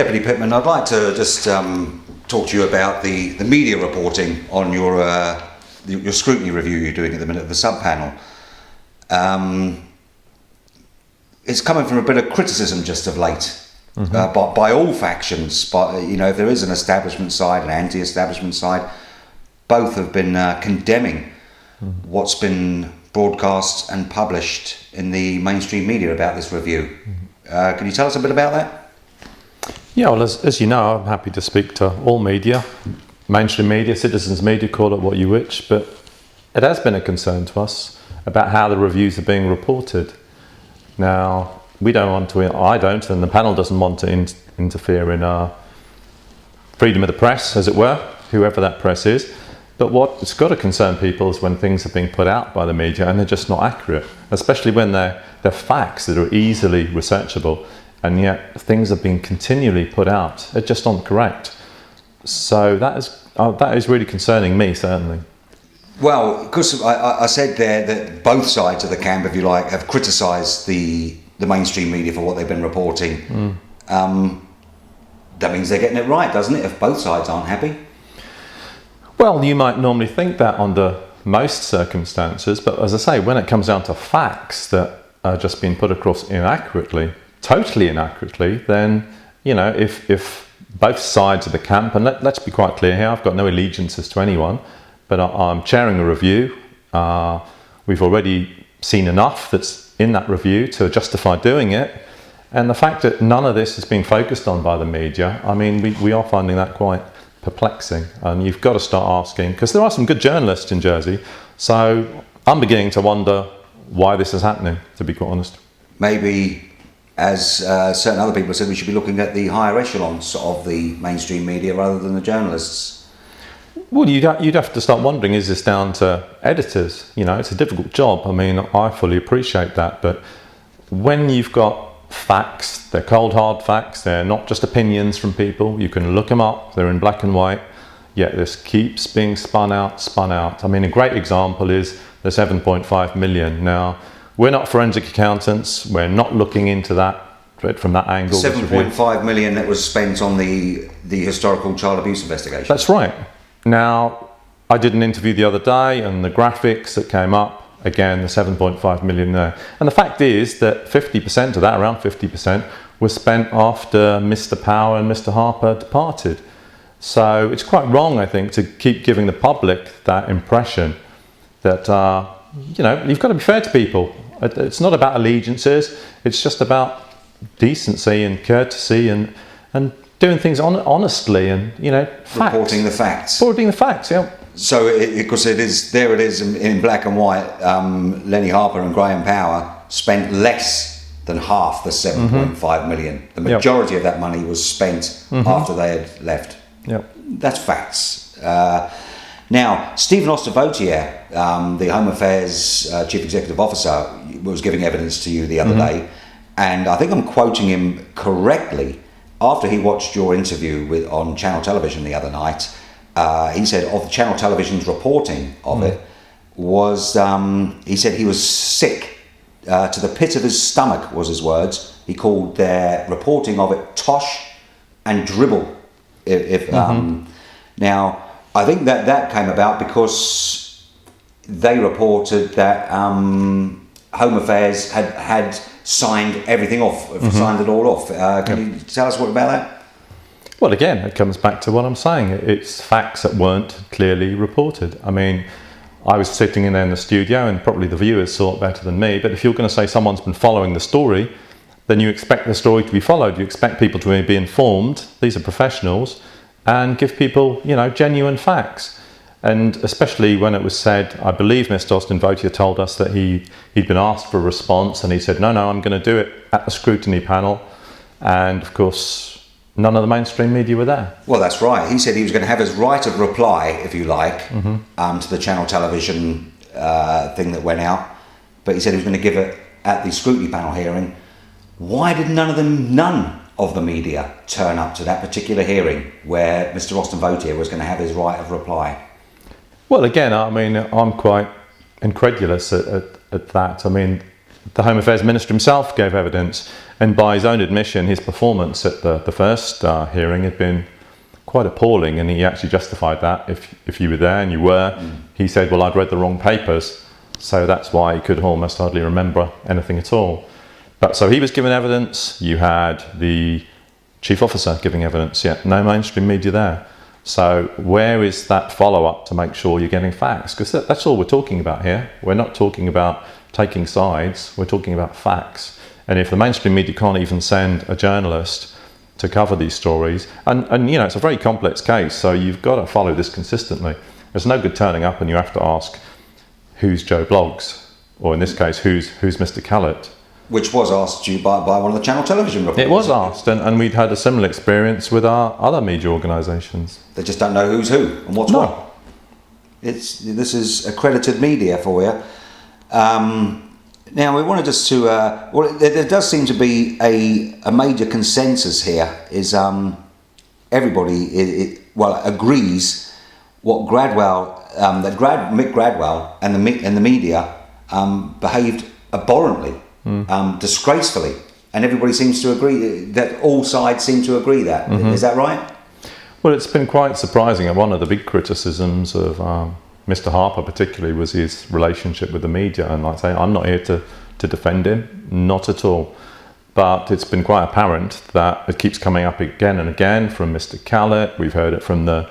Deputy Pittman, I'd like to just talk to you about the media reporting on your scrutiny review you're doing at the minute of the sub-panel. It's coming from a bit of criticism just of late, by all factions. If there is an establishment side, an anti-establishment side, both have been condemning what's been broadcast and published in the mainstream media about this review. Can you tell us a bit about that? Yeah, well, as you know, I'm happy to speak to all media, mainstream media, citizens media, call it what you wish, but it has been a concern to us about how the reviews are being reported. Now, I don't, and the panel doesn't want to interfere in our freedom of the press, as it were, whoever that press is. But what's got to concern people is when things are being put out by the media and they're just not accurate, especially when they're facts that are easily researchable, and yet things are being continually put out. They're just not correct. So that is really concerning me, certainly. Well, because I said there that both sides of the camp, if you like, have criticised the mainstream media for what they've been reporting. That means they're getting it right, doesn't it, if both sides aren't happy? Well, you might normally think that under most circumstances, but as I say, when it comes down to facts that are just being put across totally inaccurately, then, if both sides of the camp, and let's be quite clear here, I've got no allegiances to anyone, but I'm chairing a review. We've already seen enough that's in that review to justify doing it. And the fact that none of this is being focused on by the media, I mean, we are finding that quite perplexing. And you've got to start asking, because there are some good journalists in Jersey, so I'm beginning to wonder why this is happening, to be quite honest. Maybe, as certain other people have said, we should be looking at the higher echelons of the mainstream media rather than the journalists. Well, you'd have to start wondering, is this down to editors? It's a difficult job. I mean, I fully appreciate that. But when you've got facts, they're cold, hard facts, they're not just opinions from people. You can look them up, they're in black and white, yet this keeps being spun out. I mean, a great example is the 7.5 million. Now, we're not forensic accountants. We're not looking into that from that angle. 7.5 million that was spent on the historical child abuse investigation. That's right. Now, I did an interview the other day, and the graphics that came up, again, the 7.5 million there. And the fact is that 50% of that, around 50%, was spent after Mr. Power and Mr. Harper departed. So it's quite wrong, I think, to keep giving the public that impression that, you've got to be fair to people. It's not about allegiances. It's just about decency and courtesy and doing things honestly and, facts. Reporting the facts. Reporting the facts, yeah. So, because it is in black and white, Lenny Harper and Graham Power spent less than half the 7.5 million. The majority of that money was spent after they had left. Yep. That's facts. Now, Stephen Ostervotier, the Home Affairs Chief Executive Officer, was giving evidence to you the other day, and I think I'm quoting him correctly. After he watched your interview on Channel Television the other night, he said of Channel Television's reporting of it was, he said he was sick to the pit of his stomach, was his words. He called their reporting of it tosh and dribble. Now, I think that came about because they reported that Home Affairs had signed everything off, signed it all off. Can you tell us what about that? Well, again, it comes back to what I'm saying. It's facts that weren't clearly reported. I mean, I was sitting in there in the studio, and probably the viewers saw it better than me, but if you're going to say someone's been following the story, then you expect the story to be followed. You expect people to be informed. These are professionals, and give people, genuine facts. And especially when it was said, I believe Mr. Ostervotier told us that he'd been asked for a response, and he said, no, I'm going to do it at the scrutiny panel. And of course, none of the mainstream media were there. Well, that's right. He said he was going to have his right of reply, if you like, to the Channel Television thing that went out. But he said he was going to give it at the scrutiny panel hearing. Why did none of the media turn up to that particular hearing where Mr. Ostervotier was going to have his right of reply? Well, again, I mean, I'm quite incredulous at that. I mean, the Home Affairs Minister himself gave evidence, And by his own admission, his performance at the first hearing had been quite appalling, and he actually justified that. If you were there, and you were, he said, well, I'd read the wrong papers, so that's why he could almost hardly remember anything at all. But so he was given evidence, you had the chief officer giving evidence, yet no mainstream media there. So where is that follow-up to make sure you're getting facts? Because that's all we're talking about here. We're not talking about taking sides, we're talking about facts. And if the mainstream media can't even send a journalist to cover these stories, and you know, it's a very complex case, so you've got to follow this consistently. There's no good turning up and you have to ask, who's Joe Bloggs? Or in this case, who's Mr. Callett? Which was asked you by one of the Channel Television reporters. It was asked, and we'd had a similar experience with our other media organisations. They just don't know who's who and what's what. This is accredited media for you. Now we wanted just to. There does seem to be a major consensus here. Is everybody agrees what Gradwell Mick Gradwell and the media behaved abhorrently. Disgracefully, and everybody seems to agree that all sides seem to agree that. Is that right? Well, it's been quite surprising, and one of the big criticisms of Mr. Harper particularly was his relationship with the media, and like I say, I'm not here to defend him, not at all, but it's been quite apparent that it keeps coming up again and again from Mr. Callett. We've heard it from the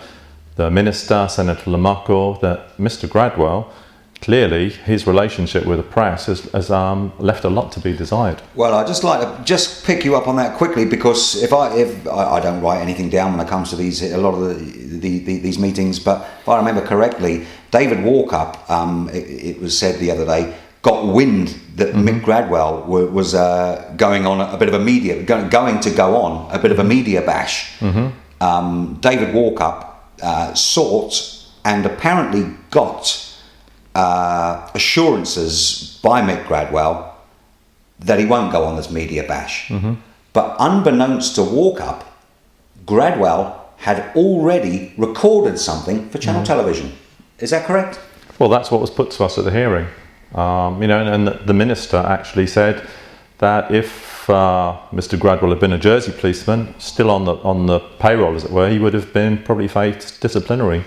Minister, Senator Lamako, that Mr. Gradwell, clearly his relationship with the press has left a lot to be desired. Well, I'd just like to just pick you up on that quickly, because if I don't write anything down when it comes to a lot of these meetings, but if I remember correctly, David Walkup, it was said the other day, got wind that Mick Gradwell was going on a bit of a media bash. David Walkup sought and apparently got assurances by Mick Gradwell that he won't go on this media bash. But unbeknownst to Walkup, Gradwell had already recorded something for Channel Television. Is that correct? Well, that's what was put to us at the hearing. And the Minister actually said that if Mr. Gradwell had been a Jersey policeman, still on the payroll, as it were, he would have been probably faced disciplinary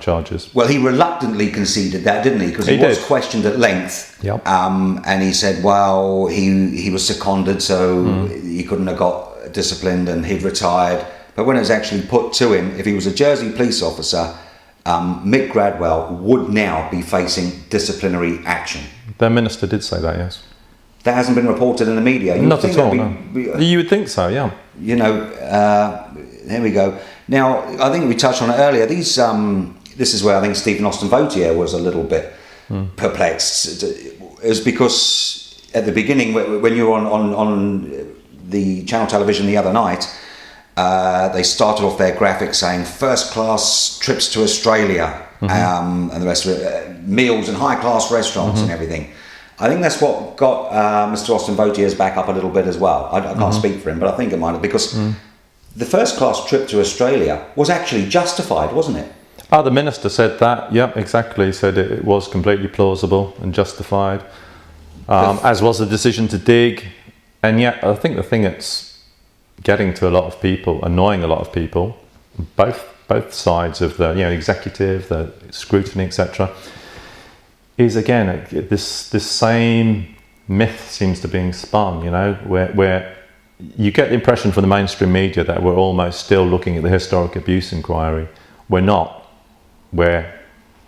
charges. Well, he reluctantly conceded that, didn't he? Because he was questioned at length. Yep. And he said, well, he was seconded, so he couldn't have got disciplined, and he'd retired. But when it was actually put to him, if he was a Jersey police officer, Mick Gradwell would now be facing disciplinary action. The Minister did say that, yes. That hasn't been reported in the media. Not at all, no. You would think so, yeah. You know, there we go. Now, I think we touched on it earlier. This is where I think Stephen Austin Vautier was a little bit perplexed. It was because at the beginning, when you were on the Channel Television the other night, they started off their graphics saying first-class trips to Australia, and the rest of it, meals in high-class restaurants and everything. I think that's what got Mr. Austin Vautier's back up a little bit as well. I can't speak for him, but I think it might have, because the first-class trip to Australia was actually justified, wasn't it? The Minister said that, yep, exactly. He said it was completely plausible and justified, as was the decision to dig. And yet, I think the thing that's getting to a lot of people, annoying a lot of people, both sides of the executive, the scrutiny, etc., is again this same myth seems to be being spun. Where you get the impression from the mainstream media that we're almost still looking at the historic abuse inquiry. We're not. We're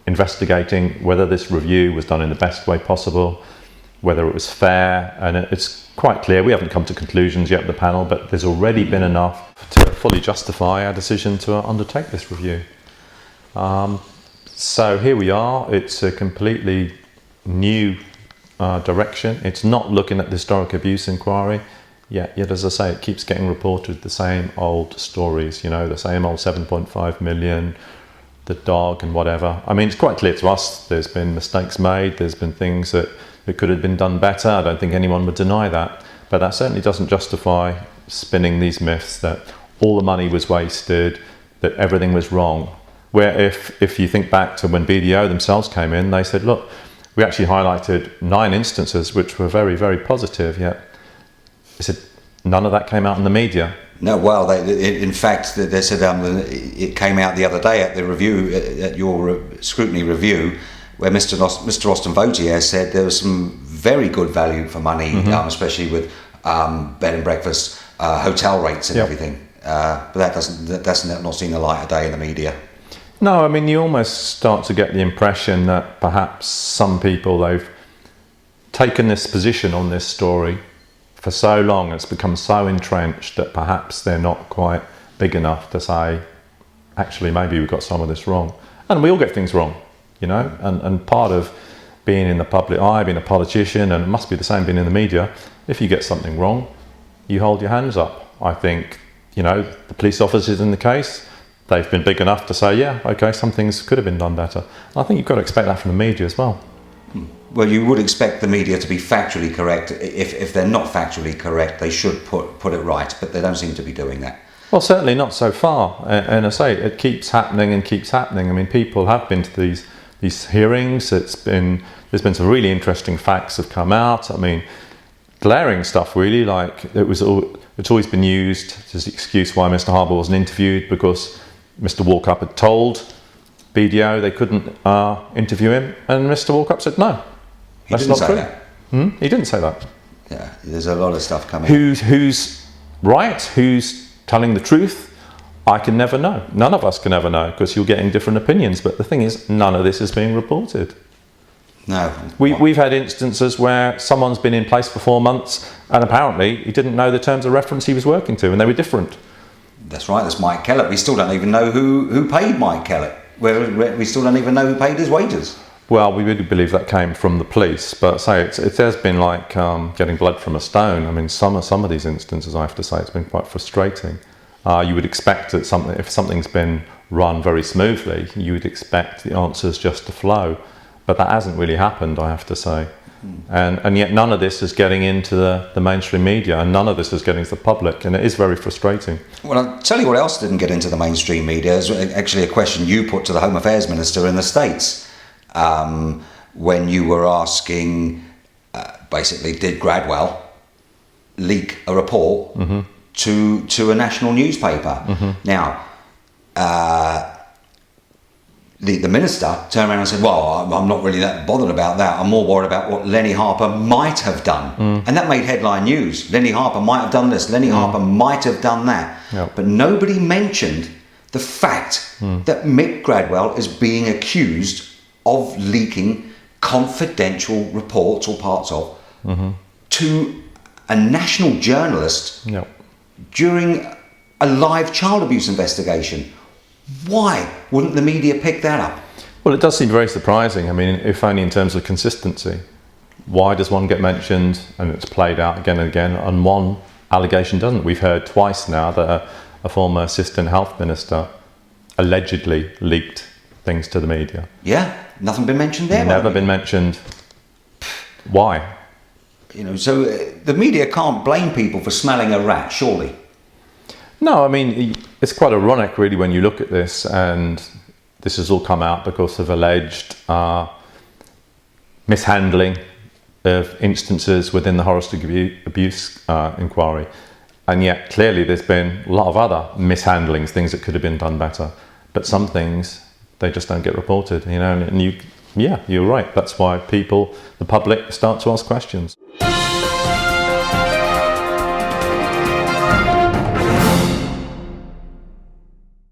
investigating whether this review was done in the best way possible, whether it was fair, and it's quite clear. We haven't come to conclusions yet, the panel, but there's already been enough to fully justify our decision to undertake this review. So here we are. It's a completely new direction. It's not looking at the historic abuse inquiry. Yet as I say, it keeps getting reported the same old stories, the same old 7.5 million, the dog and whatever. I mean, it's quite clear to us there's been mistakes made, there's been things that could have been done better. I don't think anyone would deny that. But that certainly doesn't justify spinning these myths that all the money was wasted, that everything was wrong. Where if you think back to when BDO themselves came in, they said, look, we actually highlighted 9 instances which were very, very positive, yet they said none of that came out in the media. No, well, in fact, they said it came out the other day at the review, at your scrutiny review, where Mr. Austin Vautier said there was some very good value for money, especially with bed and breakfast, hotel rates and everything. But that's not seen the light of day in the media. No, I mean, you almost start to get the impression that perhaps some people, they've taken this position on this story for so long, it's become so entrenched that perhaps they're not quite big enough to say, actually, maybe we got some of this wrong. And we all get things wrong, you know, and part of being in the public eye, being a politician, and it must be the same being in the media, if you get something wrong, you hold your hands up. I think, you know, the police officers in the case, they've been big enough to say, yeah, okay, some things could have been done better. I think you've got to expect that from the media as well. Well, you would expect the media to be factually correct. If they're not factually correct, they should put it right, but they don't seem to be doing that. Well, certainly not so far. And I say, it keeps happening and keeps happening. I mean, people have been to these hearings. There's been some really interesting facts have come out. I mean, glaring stuff really, like it's always been used as the excuse why Mr. Harper wasn't interviewed, because Mr. Walkup had told BDO they couldn't interview him, and Mr. Walkup said no. That's not true. He didn't say that. Yeah, there's a lot of stuff coming. Who's right? Who's telling the truth? I can never know. None of us can ever know, because you're getting different opinions. But the thing is, none of this is being reported. No. We've had instances where someone's been in place for 4 months, and apparently he didn't know the terms of reference he was working to, and they were different. That's right. That's Mike Kellett. We still don't even know who paid Mike Kellett. We still don't even know who paid his wages. Well, we really believe that came from the police, but say it has been like getting blood from a stone. I mean, some of these instances, I have to say, it's been quite frustrating. You would expect that if something's been run very smoothly, you would expect the answers just to flow, but that hasn't really happened, I have to say. And yet none of this is getting into the mainstream media, and none of this is getting to the public, and it is very frustrating. Well, I'll tell you what else didn't get into the mainstream media is actually a question you put to the Home Affairs Minister in the States. When you were asking, basically, did Gradwell leak a report to a national newspaper? Now, the minister turned around and said, well, I'm not really that bothered about that. I'm more worried about what Lenny Harper might have done. And that made headline news. Lenny Harper might have done this. Lenny Harper might have done that. Yep. But nobody mentioned the fact that Mick Gradwell is being accused of leaking confidential reports or parts of to a national journalist during a live child abuse investigation. Why wouldn't the media pick that up? Well, it does seem very surprising. I mean, if only in terms of consistency. Why does one get mentioned and it's played out again and again, and one allegation doesn't? We've heard twice now that a former assistant health minister allegedly leaked things to the media. Yeah, nothing been mentioned there. Never been mentioned. Why? You know, so the media can't blame people for smelling a rat, surely. No, I mean, it's quite ironic, really, when you look at this, and this has all come out because of alleged mishandling of instances within the Horrocks abuse inquiry. And yet, clearly, there's been a lot of other mishandlings, things that could have been done better. But some things, they just don't get reported, you know, and you're right. That's why the public start to ask questions.